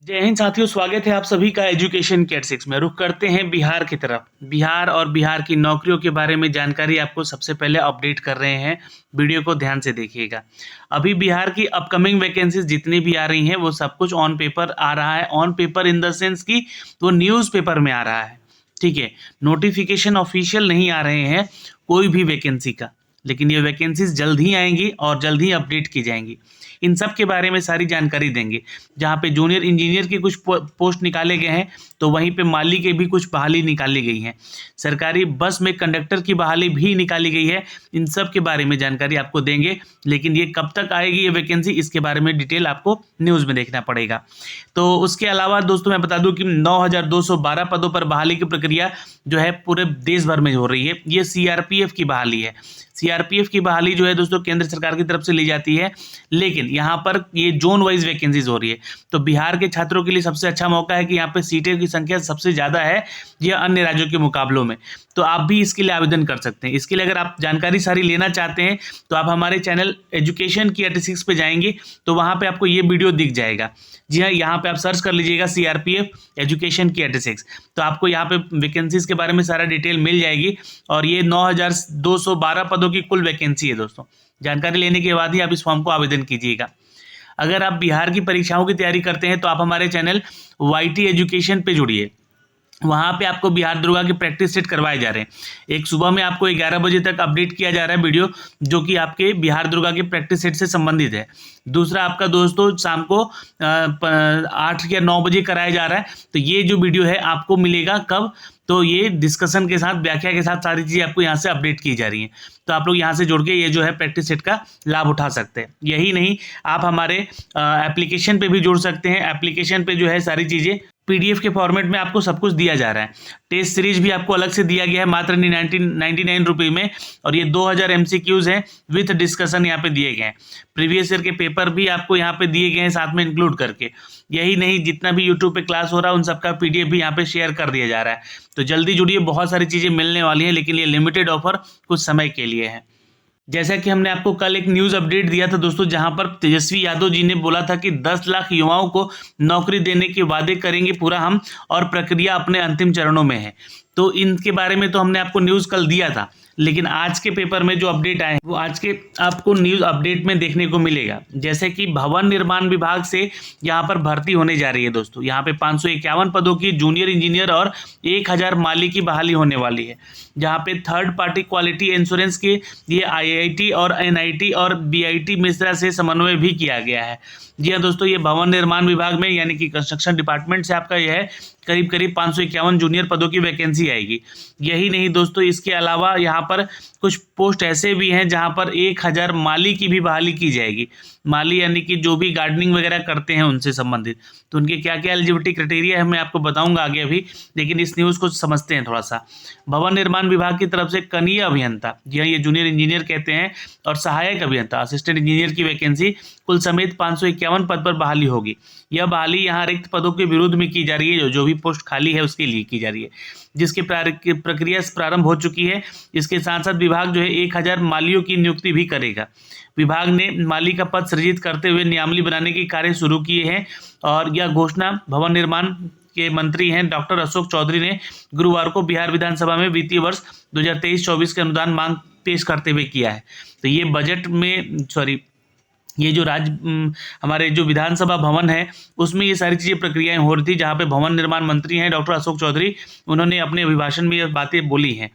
जय हिंद साथियों, स्वागत है आप सभी का एजुकेशन कैट 6 में। रुख करते हैं बिहार की तरफ। बिहार और बिहार की नौकरियों के बारे में जानकारी आपको सबसे पहले अपडेट कर रहे हैं। वीडियो को ध्यान से देखिएगा। अभी बिहार की अपकमिंग वैकेंसीज जितनी भी आ रही हैं वो सब कुछ ऑन पेपर आ रहा है। On paper in the sense कि वो न्यूज़ पेपर में आ रहा है, ठीक है। नोटिफिकेशन ऑफिशियल नहीं आ रहे हैं कोई भी वैकेंसी का, लेकिन ये वैकेंसीज जल्द ही आएंगी और जल्द ही अपडेट की जाएंगी। इन सब के बारे में सारी जानकारी देंगे। जहाँ पे जूनियर इंजीनियर के कुछ पोस्ट निकाले गए हैं, तो वहीं पे माली के भी कुछ बहाली निकाली गई हैं। सरकारी बस में कंडक्टर की बहाली भी निकाली गई है। इन सब के बारे में जानकारी आपको देंगे, लेकिन ये कब तक आएगी ये वैकेंसी, इसके बारे में डिटेल आपको न्यूज़ में देखना पड़ेगा। तो उसके अलावा दोस्तों मैं बता दूं कि 9,212 पदों पर बहाली की प्रक्रिया जो है पूरे देश भर में हो रही है। ये सीआरपीएफ की बहाली है। सीआरपीएफ की बहाली जो है दोस्तों केंद्र सरकार की तरफ से ली जाती है, लेकिन यहाँ पर ये जोन वाइज वैकेंसीज हो रही है। तो बिहार के छात्रों के लिए सबसे अच्छा मौका है कि यहाँ पे सीटें की संख्या सबसे ज़्यादा है यह अन्य राज्यों के मुकाबलों में। तो आप भी इसके लिए आवेदन कर सकते हैं। इसके लिए अगर आप जानकारी सारी लेना चाहते हैं तो आप हमारे चैनल एजुकेशन की 86 पे जाएंगे, तो वहाँ पे आपको ये वीडियो दिख जाएगा। जी हाँ, यहाँ पे आप सर्च कर लीजिएगा सीआरपीएफ एजुकेशन की 86, तो आपको यहाँ पे वैकेंसीज के बारे में सारा डिटेल मिल जाएगी। और ये 9,212 पदों की कुल वैकेंसी है दोस्तों। जानकारी लेने के बाद ही आप इस फॉर्म को आवेदन कीजिएगा। अगर आप बिहार की परीक्षाओं की तैयारी करते हैं तो आप हमारे चैनल वाईटी एजुकेशन पे जुड़िए। वहाँ पे आपको बिहार दुर्गा के प्रैक्टिस सेट करवाए जा रहे हैं। एक सुबह में आपको 11 बजे तक अपडेट किया जा रहा है वीडियो, जो कि आपके बिहार दुर्गा के प्रैक्टिस सेट से संबंधित है। दूसरा आपका दोस्तों शाम को 8 या 9 बजे कराया जा रहा है। तो ये जो वीडियो है आपको मिलेगा कब, तो ये डिस्कशन के साथ, व्याख्या के साथ सारी चीज़ें आपको यहाँ से अपडेट की जा रही हैं। तो आप लोग यहाँ से जुड़ के ये जो है प्रैक्टिस सेट का लाभ उठा सकते हैं। यही नहीं, आप हमारे एप्लीकेशन पे भी जुड़ सकते हैं। एप्लीकेशन पे जो है सारी चीज़ें पीडीएफ के फॉर्मेट में आपको सब कुछ दिया जा रहा है। टेस्ट सीरीज भी आपको अलग से दिया गया है मात्र 99 रुपये में, और ये 2000 MCQs हैं विथ डिस्कशन यहाँ पे दिए गए हैं। प्रीवियस ईयर के पेपर भी आपको यहाँ पे दिए गए हैं साथ में इंक्लूड करके। यही नहीं, जितना भी यूट्यूब पे क्लास हो रहा है उन सबका पीडीएफ भी यहाँ पे शेयर कर दिया जा रहा है। तो जल्दी जुड़िए, बहुत सारी चीज़ें मिलने वाली हैं, लेकिन ये लिमिटेड ऑफर कुछ समय के लिए है। जैसा कि हमने आपको कल एक न्यूज़ अपडेट दिया था दोस्तों, जहां पर तेजस्वी यादव जी ने बोला था कि 10 लाख युवाओं को नौकरी देने के वादे करेंगे पूरा हम, और प्रक्रिया अपने अंतिम चरणों में है। तो इनके बारे में तो हमने आपको न्यूज़ कल दिया था, लेकिन आज के पेपर में जो अपडेट आए वो आज के आपको न्यूज़ अपडेट में देखने को मिलेगा। जैसे कि भवन निर्माण विभाग से यहाँ पर भर्ती होने जा रही है दोस्तों। यहाँ पे 551 पदों की जूनियर इंजीनियर और 1000 माली की बहाली होने वाली है। जहाँ पे थर्ड पार्टी क्वालिटी इंश्योरेंस के ये आईआईटी और एनआईटी और बीआईटी मिश्रा से समन्वय भी किया गया है। जी हाँ दोस्तों, ये भवन निर्माण विभाग में यानी कि कंस्ट्रक्शन डिपार्टमेंट से आपका यह है करीब 551 जूनियर पदों की वैकेंसी आएगी। यही नहीं दोस्तों, इसके अलावा यहाँ पर कुछ पोस्ट ऐसे भी हैं जहाँ पर 1000 माली की भी बहाली की जाएगी। माली यानी कि जो भी गार्डनिंग वगैरह करते हैं उनसे संबंधित। तो उनके क्या क्या एलिजिबिलिटी क्राइटेरिया है मैं आपको बताऊंगा आगे अभी, लेकिन इस न्यूज़ को समझते हैं थोड़ा सा। भवन निर्माण विभाग की तरफ से कनीय अभियंता, जी हाँ ये जूनियर इंजीनियर कहते हैं, और सहायक अभियंता असिस्टेंट इंजीनियर की वैकेंसी कुल समेत 551 पद पर बहाली होगी। यह बहाली यहाँ रिक्त पदों के विरुद्ध में की जा रही है, जो भी पोस्ट खाली है उसके लिए की जा रही है, जिसकी प्रक्रिया प्रारंभ हो चुकी है। इसके साथ साथ विभाग जो है 1000 मालियों की नियुक्ति भी करेगा। विभाग ने माली का पद सृजित करते हुए नियमावली बनाने के कार्य शुरू किए हैं, और यह घोषणा भवन निर्माण के मंत्री हैं डॉक्टर अशोक चौधरी ने गुरुवार को बिहार विधानसभा में वित्तीय वर्ष 2023-24 के अनुदान मांग पेश करते हुए किया है। तो ये बजट में ये जो हमारे जो विधानसभा भवन है उसमें ये सारी चीज़ें प्रक्रियाएं हो रही थी, जहाँ पे भवन निर्माण मंत्री हैं डॉक्टर अशोक चौधरी, उन्होंने अपने अभिभाषण में ये बातें बोली हैं।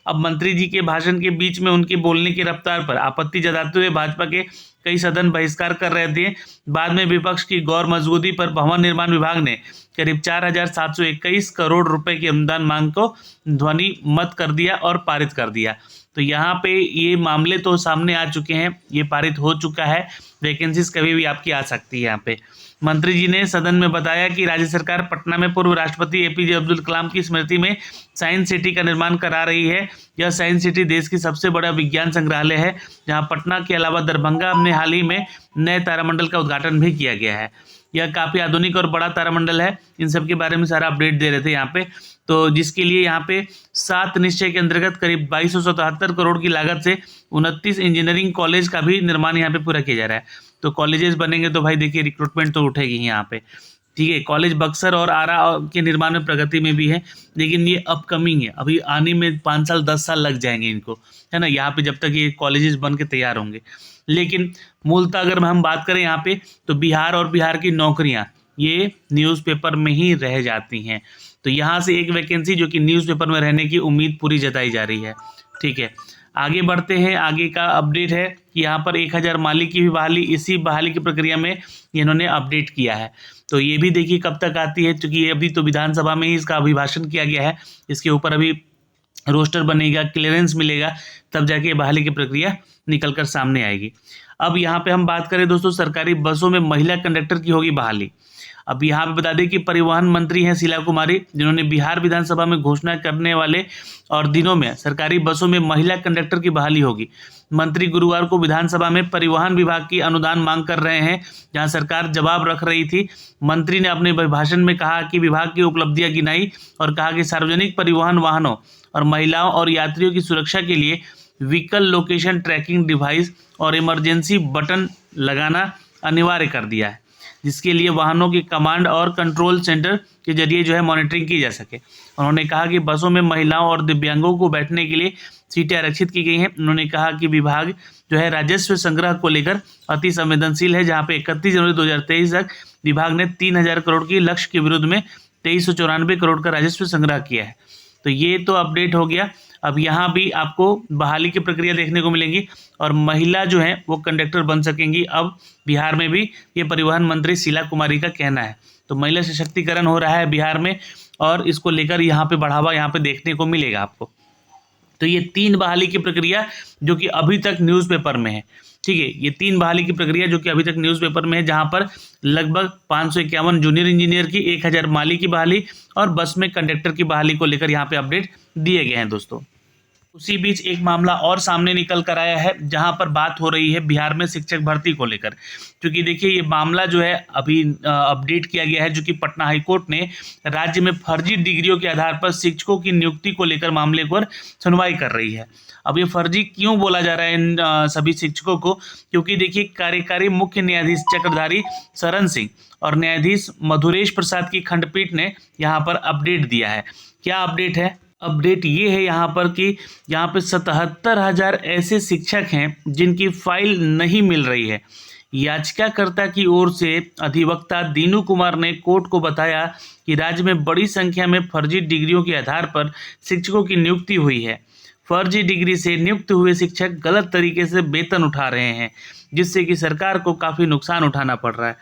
अब मंत्री जी के भाषण के बीच में उनके बोलने की रफ्तार पर आपत्ति जताते हुए भाजपा के कई सदन बहिष्कार कर रहे थे। बाद में विपक्ष की गौर मजबूती पर भवन निर्माण विभाग ने करीब 4721 करोड़ रुपए की अनुदान मांग को ध्वनि मत कर दिया और पारित कर दिया। तो यहाँ पे ये मामले तो सामने आ चुके हैं, ये पारित हो चुका है। वैकेंसीज कभी भी आपकी आ सकती है। यहाँ पे मंत्री जी ने सदन में बताया कि राज्य सरकार पटना में पूर्व राष्ट्रपति एपीजे अब्दुल कलाम की स्मृति में साइंस सिटी का निर्माण करा रही है। यह साइंस सिटी देश की सबसे बड़ा विज्ञान संग्रहालय है, जहाँ पटना के अलावा दरभंगा में हाल ही में नए तारामंडल का उद्घाटन भी किया गया है। यह काफ़ी आधुनिक और बड़ा तारामंडल है। इन सब के बारे में सारा अपडेट दे रहे थे यहाँ पे। तो जिसके लिए यहाँ पे 7 निश्चय के अंतर्गत करीब 2277 करोड़ की लागत से 29 इंजीनियरिंग कॉलेज का भी निर्माण यहाँ पे पूरा किया जा रहा है। तो कॉलेजेस बनेंगे तो भाई देखिए रिक्रूटमेंट तो उठेगी यहाँ पे। ठीक है। कॉलेज बक्सर और आरा के निर्माण में प्रगति में भी है, लेकिन ये अपकमिंग है, अभी आने में 5 साल 10 साल लग जाएंगे इनको, है ना, यहाँ पे जब तक ये कॉलेजेस बन के तैयार होंगे। लेकिन मूलतः अगर हम बात करें यहाँ पे, तो बिहार और बिहार की नौकरियाँ ये न्यूज़पेपर में ही रह जाती हैं। तो यहाँ से एक वैकेंसी जो कि न्यूज़पेपर में रहने की उम्मीद पूरी जताई जा रही है। ठीक है, आगे बढ़ते हैं। आगे का अपडेट है कि यहाँ पर 1000 माली की भी बहाली, इसी बहाली की प्रक्रिया में इन्होंने अपडेट किया है। तो ये भी देखिए कब तक आती है, क्योंकि ये अभी तो विधानसभा में ही इसका अभिभाषण किया गया है, इसके ऊपर अभी रोस्टर बनेगा, क्लियरेंस मिलेगा, तब जाके बहाली की प्रक्रिया निकल कर सामने आएगी। अब यहाँ पे हम बात करें दोस्तों, सरकारी बसों में महिला कंडक्टर की होगी बहाली। अब यहाँ पे बता दें कि परिवहन मंत्री हैं शीला कुमारी, जिन्होंने बिहार विधानसभा में घोषणा करने वाले और दिनों में सरकारी बसों में महिला कंडक्टर की बहाली होगी। मंत्री गुरुवार को विधानसभा में परिवहन विभाग की अनुदान मांग कर रहे हैं, जहां सरकार जवाब रख रही थी। मंत्री ने अपने भाषण में कहा कि विभाग की उपलब्धियां गिनाई और कहा कि सार्वजनिक परिवहन वाहनों और महिलाओं और यात्रियों की सुरक्षा के लिए व्हीकल लोकेशन ट्रैकिंग डिवाइस और इमरजेंसी बटन लगाना अनिवार्य कर दिया है, जिसके लिए वाहनों के कमांड और कंट्रोल सेंटर के जरिए जो है मॉनिटरिंग की जा सके। उन्होंने कहा कि बसों में महिलाओं और दिव्यांगों को बैठने के लिए सीटें आरक्षित की गई हैं। उन्होंने कहा कि विभाग जो है राजस्व संग्रह को लेकर अति संवेदनशील है, जहां पे 31 जनवरी 2023 तक विभाग ने 3000 करोड़ की लक्ष्य के विरुद्ध में 2394 करोड़ का राजस्व संग्रह किया है। तो ये तो अपडेट हो गया। अब यहाँ भी आपको बहाली की प्रक्रिया देखने को मिलेगी और महिला जो है वो कंडक्टर बन सकेंगी। अब बिहार में भी ये परिवहन मंत्री शीला कुमारी का कहना है। तो महिला सशक्तिकरण हो रहा है बिहार में और इसको लेकर यहाँ पे बढ़ावा यहाँ पे देखने को मिलेगा आपको। तो ये 3 बहाली की प्रक्रिया जो कि अभी तक न्यूज़पेपर में है। ठीक है, ये 3 बहाली की प्रक्रिया जो कि अभी तक न्यूज़पेपर में है, जहां पर लगभग 551 जूनियर इंजीनियर की, 1000 माली की बहाली और बस में कंडक्टर की बहाली को लेकर यहाँ पे अपडेट दिए गए हैं दोस्तों। उसी बीच एक मामला और सामने निकल कर आया है, जहां पर बात हो रही है बिहार में शिक्षक भर्ती को लेकर। क्योंकि देखिए ये मामला जो है अभी अपडेट किया गया है, जो कि पटना हाईकोर्ट ने राज्य में फर्जी डिग्रियों के आधार पर शिक्षकों की नियुक्ति को लेकर मामले पर सुनवाई कर रही है। अब ये फर्जी क्यों बोला जा रहा है इन सभी शिक्षकों को, क्योंकि देखिए कार्यकारी मुख्य न्यायाधीश चक्रधारी शरण सिंह और न्यायाधीश मधुरेश प्रसाद की खंडपीठ ने यहाँ पर अपडेट दिया है। क्या अपडेट है? अपडेट ये है यहाँ पर कि यहाँ पे 77,000 ऐसे शिक्षक हैं जिनकी फाइल नहीं मिल रही है। याचिकाकर्ता की ओर से अधिवक्ता दीनू कुमार ने कोर्ट को बताया कि राज्य में बड़ी संख्या में फर्जी डिग्रियों के आधार पर शिक्षकों की नियुक्ति हुई है। फर्जी डिग्री से नियुक्त हुए शिक्षक गलत तरीके से वेतन उठा रहे हैं, जिससे कि सरकार को काफ़ी नुकसान उठाना पड़ रहा है।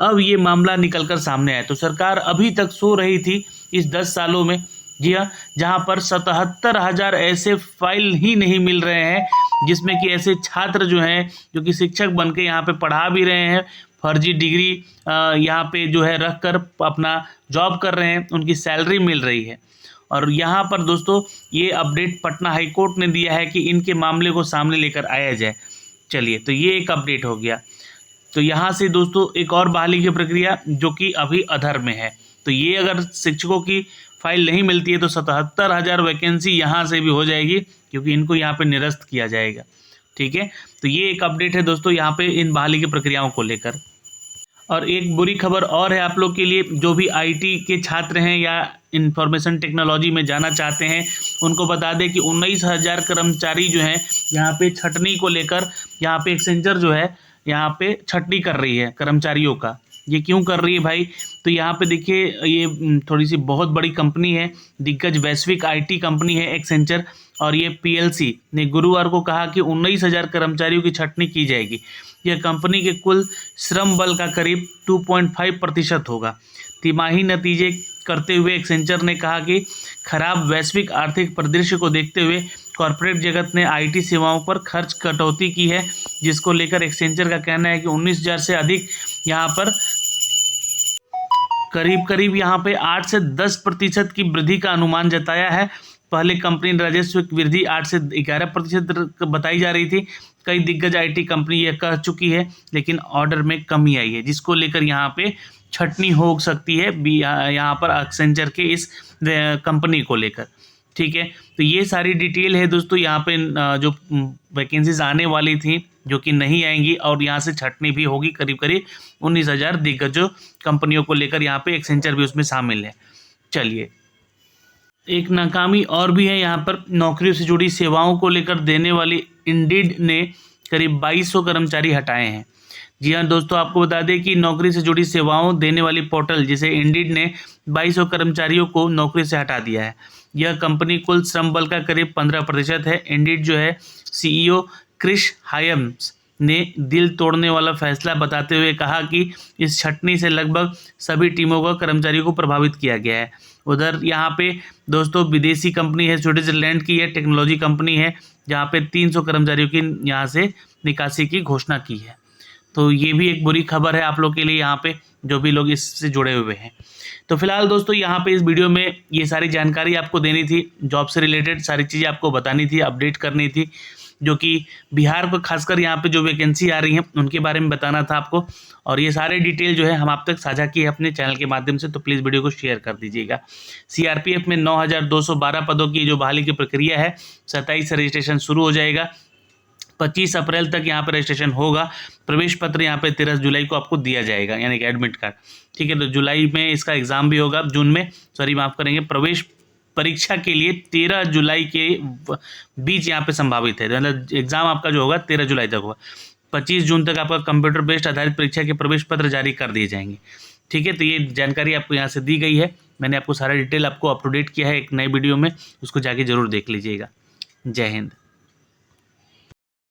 अब ये मामला निकलकर सामने आया। तो सरकार अभी तक सो रही थी इस 10 सालों में, जी हाँ, जहाँ पर 77,000 ऐसे फाइल ही नहीं मिल रहे हैं, जिसमें कि ऐसे छात्र जो हैं जो कि शिक्षक बन के यहाँ पे पढ़ा भी रहे हैं, फर्जी डिग्री यहाँ पे जो है रख कर अपना जॉब कर रहे हैं, उनकी सैलरी मिल रही है। और यहाँ पर दोस्तों ये अपडेट पटना हाईकोर्ट ने दिया है कि इनके मामले को सामने लेकर आया जाए। चलिए, तो ये एक अपडेट हो गया। तो यहाँ से दोस्तों एक और बहाली की प्रक्रिया जो कि अभी अधर में है। तो ये अगर शिक्षकों की फाइल नहीं मिलती है तो 77,000 वैकेंसी यहाँ से भी हो जाएगी, क्योंकि इनको यहाँ पे निरस्त किया जाएगा। ठीक है, तो ये एक अपडेट है दोस्तों यहाँ पे इन बहाली की प्रक्रियाओं को लेकर। और एक बुरी खबर और है आप लोग के लिए, जो भी आईटी के छात्र हैं या इंफॉर्मेशन टेक्नोलॉजी में जाना चाहते हैं, उनको बता दें कि 19,000 कर्मचारी जो हैं यहाँ पे छटनी को लेकर, यहाँ पे एक्सेंचर जो है यहाँ पे छटनी कर रही है कर्मचारियों का। ये क्यों कर रही है भाई? तो यहाँ पे देखिए ये थोड़ी सी बहुत बड़ी कंपनी है, दिग्गज वैश्विक आईटी कंपनी है एक्सेंचर, और ये पीएलसी ने गुरुवार को कहा कि 19,000 कर्मचारियों की छटनी की जाएगी। यह कंपनी के कुल श्रम बल का करीब 2.5% होगा। तिमाही नतीजे करते हुए एक्सेंचर ने कहा कि खराब वैश्विक आर्थिक परिदृश्य को देखते हुए कॉरपोरेट जगत ने आईटी सेवाओं पर खर्च कटौती की है, जिसको लेकर एक्सेंचर का कहना है कि 19,000 से अधिक यहाँ पर करीब यहाँ पे 8 से 10% की वृद्धि का अनुमान जताया है। पहले कंपनी राजस्व की वृद्धि 8 से 11% बताई जा रही थी। कई दिग्गज आईटी कंपनी यह कह चुकी है, लेकिन ऑर्डर में कमी आई है, जिसको लेकर यहाँ पे छटनी हो सकती है यहाँ पर एक्सेंचर के इस कंपनी को लेकर। ठीक है, तो ये सारी डिटेल है दोस्तों यहाँ पे जो वैकेंसीज आने वाली थी जो कि नहीं आएंगी, और यहाँ से छटनी भी होगी करीब करीब 19,000 दिग्गज कंपनियों को लेकर, यहाँ पे एक्सेंचर भी उसमें शामिल है। चलिए, एक नाकामी और भी है यहाँ पर, नौकरियों से जुड़ी सेवाओं को लेकर देने वाली इंडीड ने करीब 2200 कर्मचारी हटाए हैं। जी हाँ दोस्तों, आपको बता दें कि नौकरी से जुड़ी सेवाओं देने वाली पोर्टल जिसे इंडीड ने 2200 कर्मचारियों को नौकरी से हटा दिया है। यह कंपनी कुल श्रम बल का करीब 15% है। इंडीड जो है सीईओ क्रिस हायम्स ने दिल तोड़ने वाला फैसला बताते हुए कहा कि इस छटनी से लगभग सभी टीमों को कर्मचारियों को प्रभावित किया गया है। उधर यहाँ पे दोस्तों विदेशी कंपनी है, स्विट्जरलैंड की है, टेक्नोलॉजी कंपनी है, जहाँ पे 300 कर्मचारियों की यहाँ से निकासी की घोषणा की है। तो ये भी एक बुरी खबर है आप लोग के लिए, यहाँ पे जो भी लोग इससे जुड़े हुए हैं। तो फिलहाल दोस्तों यहाँ पे इस वीडियो में ये सारी जानकारी आपको देनी थी, जॉब से रिलेटेड सारी चीज़ें आपको बतानी थी, अपडेट करनी थी, जो कि बिहार को खासकर यहाँ पे जो वैकेंसी आ रही हैं उनके बारे में बताना था आपको। और ये सारे डिटेल जो है हम आप तक साझा किए अपने चैनल के माध्यम से, तो प्लीज़ वीडियो को शेयर कर दीजिएगा। सीआरपीएफ में 9,212 पदों की जो बहाली की प्रक्रिया है, 27 से रजिस्ट्रेशन शुरू हो जाएगा, 25 अप्रैल तक यहाँ पर रजिस्ट्रेशन होगा। प्रवेश पत्र यहाँ पे 13 जुलाई को आपको दिया जाएगा, यानी कि एडमिट कार्ड। ठीक है, तो जुलाई में इसका एग्ज़ाम भी होगा, जून में, सॉरी माफ़ करेंगे, प्रवेश परीक्षा के लिए 13 जुलाई के बीच यहाँ पे संभावित है, मतलब एग्ज़ाम आपका जो होगा 13 जुलाई तक होगा। 25 जून तक आपका कंप्यूटर बेस्ड आधारित परीक्षा के प्रवेश पत्र जारी कर दिए जाएंगे। ठीक है, तो ये जानकारी आपको यहाँ से दी गई है, मैंने आपको सारा डिटेल आपको अप टू डेट किया है एक नए वीडियो में, उसको जाके ज़रूर देख लीजिएगा। जय हिंद।